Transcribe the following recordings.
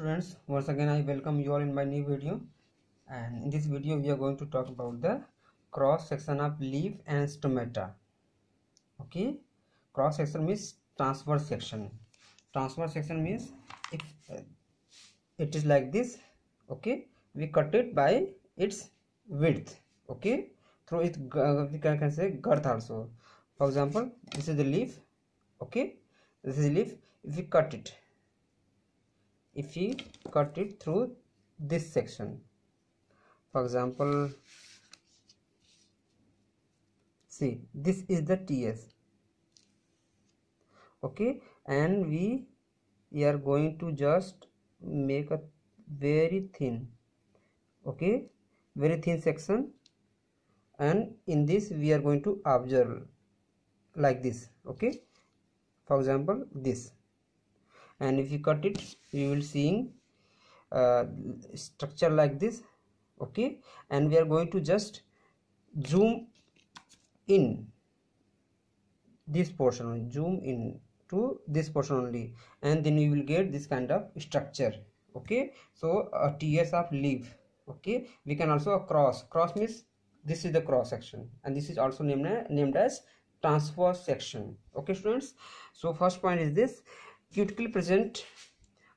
students, once again I welcome you all in my new video, and in this video we are going to talk about the cross section of leaf and stomata. Okay, cross section means transverse section. Transverse section means if it is like this, okay, we cut it by its width, okay, through it we can say girth also. For example, this is the leaf, okay, this is the leaf. If we cut it through this section, for example, see, this is the TS, okay, and we are going to just make a very thin, okay, very thin section, and in this we are going to observe like this, okay, for example this, and if you cut it you will seeing structure like this, okay, and we are going to just zoom in this portion only, zoom in to this portion only, and then you will get this kind of structure, okay. So a TS of leaf, okay, we can also a cross means this is the cross section, and this is also named as transverse section, okay students. So first point is this: cuticle present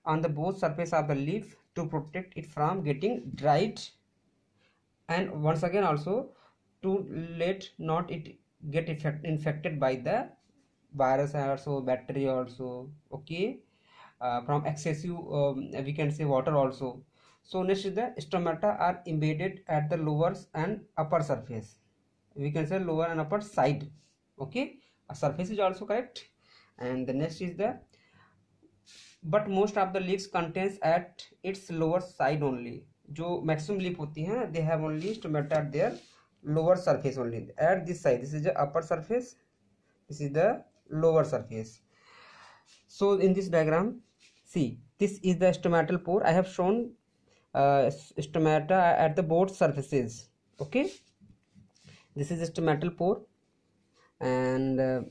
on the both surface of the leaf to protect it from getting dried, and once again also to let not it get infected by the virus also, bacteria also, okay, from excessive we can say water also. So next is the stomata are embedded at the lower and upper surface, we can say lower and upper side, okay, a surface is also correct. And the next is the but most of the leaves contains at its lower side only, जो maximum leaf होती हैं they have only stomata at their lower surface only, at this side. This is the upper surface, this is the lower surface. So in this diagram, see, this is the stomatal pore. I have shown stomata at the both surfaces, okay. This is the stomatal pore, and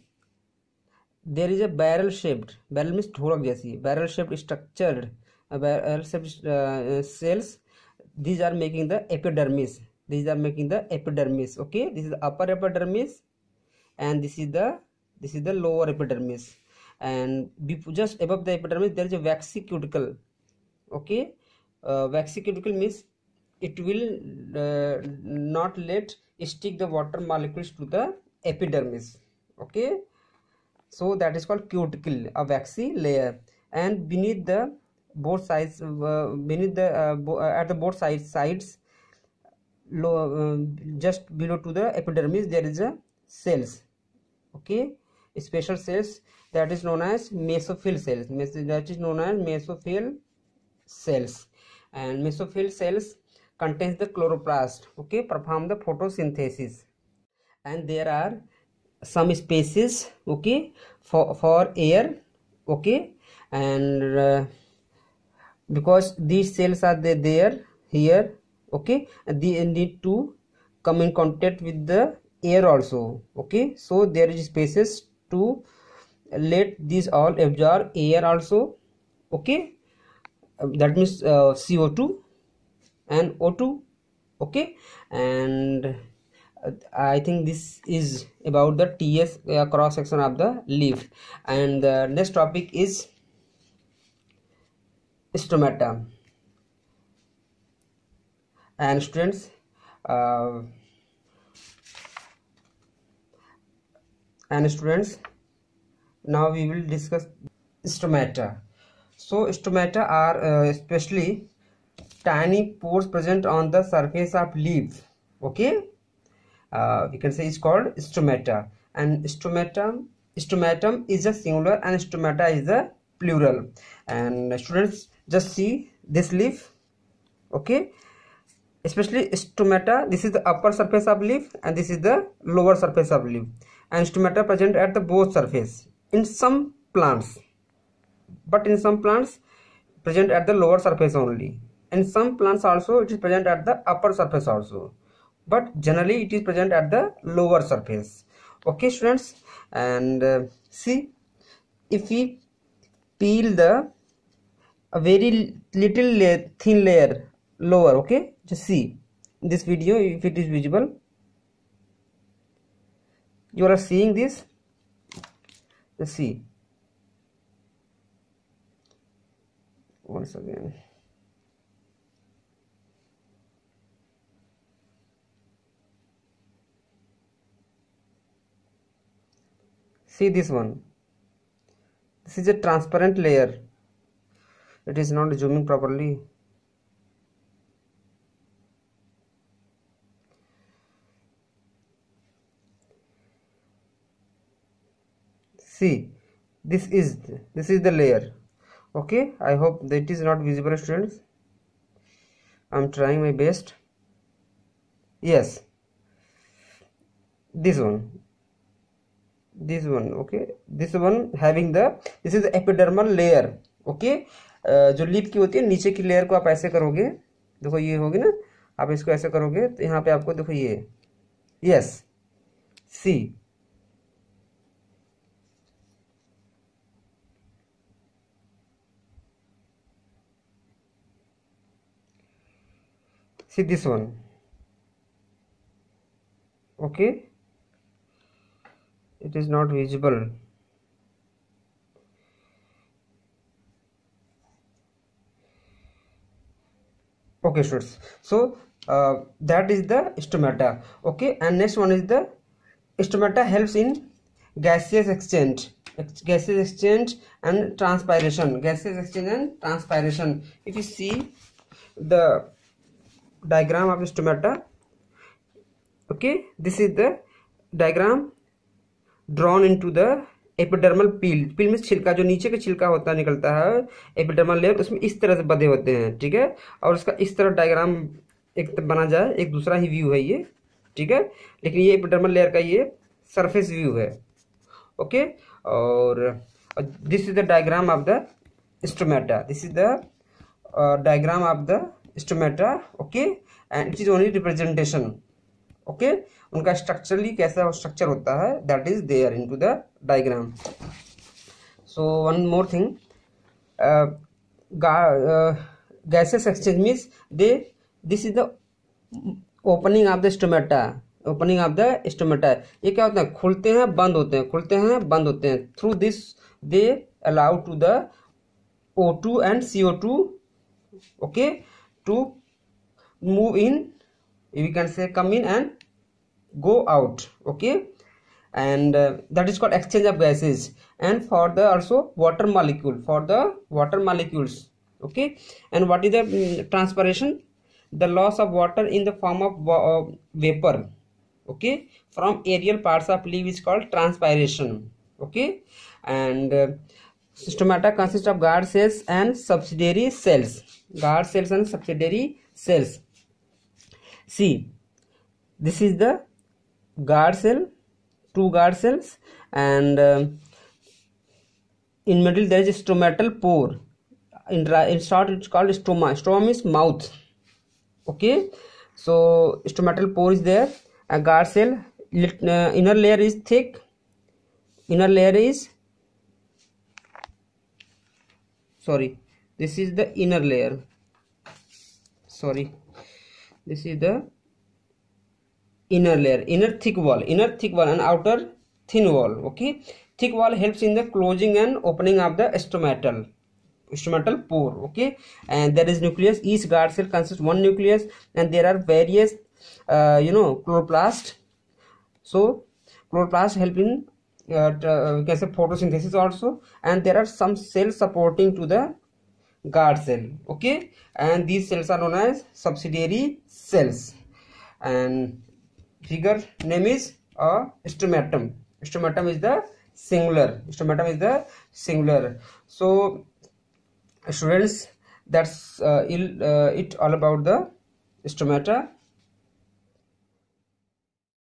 there is a barrel shaped, barrel means ढोलक जैसी, barrel shaped structured cells. These are making the epidermis, okay. This is the upper epidermis, and this is the lower epidermis, and just above the epidermis there is a waxy cuticle, okay. Waxy cuticle means it will not let stick the water molecules to the epidermis, okay. So that is called cuticle, a waxy layer, and beneath the both sides, at the both sides just below to the epidermis there is a cells, okay, special cells that is known as mesophyll cells, and mesophyll cells contains the chloroplast, okay, perform the photosynthesis, and there are some spaces, okay, for air, okay, and because these cells are there here, okay, and they need to come in contact with the air also, okay. So there is spaces to let these all absorb air also, okay, that means CO2 and O2, okay. And I think this is about the TS cross section of the leaf, and the next topic is stomata. And students, now we will discuss stomata. So stomata are especially tiny pores present on the surface of leaf, okay. We can say it's called stomata, and stomatum is a singular and stomata is a plural. And students, just see this leaf, okay, especially stomata, this is the upper surface of leaf and this is the lower surface of leaf, and stomata present at the both surface in some plants, but in some plants present at the lower surface only, in some plants also it is present at the upper surface also, but generally it is present at the lower surface, okay students. And see, if we peel the a very little layer, thin layer lower. Okay, just see this video if it is visible. You are seeing this. Let's see once again. See this one. This is a transparent layer. It is not zooming properly. See, this is the layer. Okay, I hope that is not visible, students. I'm trying my best. Yes, this one. Okay, this one having this is the epidermal layer. Okay, जो lip की होती है नीचे की layer को आप ऐसे करोगे, देखो ये होगी ना, आप इसको ऐसे करोगे तो यहाँ पे आपको देखो ये, yes, see, see this one. Okay, it is not visible. Okay, students, so that is the stomata. Okay, and next one is the stomata helps in gaseous exchange and transpiration. If you see the diagram of stomata, okay, this is the diagram drawn into the epidermal peel में छिलका, जो नीचे का छिलका होता है निकलता है एपिडर्मल लेयर, उसमें इस तरह से बंधे होते हैं, ठीक है। और उसका इस तरह डायग्राम एक बना जाए, एक दूसरा ही व्यू है ये, ठीक है, लेकिन ये एपिडर्मल लेयर का ये सरफेस व्यू है। ओके, और this is the diagram of the stomata, this is the diagram of the stomata. Okay, and it is only representation. Okay, उनका स्ट्रक्चरली कैसा स्ट्रक्चर होता है, that is there into the diagram. So one more thing, gaseous exchange means this is the opening of the stomata, ये क्या होता है, खुलते हैं बंद होते हैं, through this they allow to the O2 and CO2, okay, to move in, we can say come in and go out. Okay, and that is called exchange of gases. And for the also water molecules, okay, and what is the transpiration, the loss of water in the form of vapor, okay, from aerial parts of leaf is called transpiration. Okay, and stomata consists of guard cells and subsidiary cells. See, this is the guard cell, 2 guard cells, and in middle there is a stomatal pore. In short it's called stoma. Stoma means mouth. Okay, so stomatal pore is there. A guard cell, inner layer is thick, this is the inner layer, this is the inner thick wall and outer thin wall. Okay, thick wall helps in the closing and opening of the stomatal pore. Okay, and there is nucleus. Each guard cell consists one nucleus, and there are various chloroplast. So chloroplast help in we can say photosynthesis also, and there are some cells supporting to the guard cell. Okay, and these cells are known as subsidiary cells, and figure name is stomatum. Stomatum is the singular. So students, that's it all about the stomata.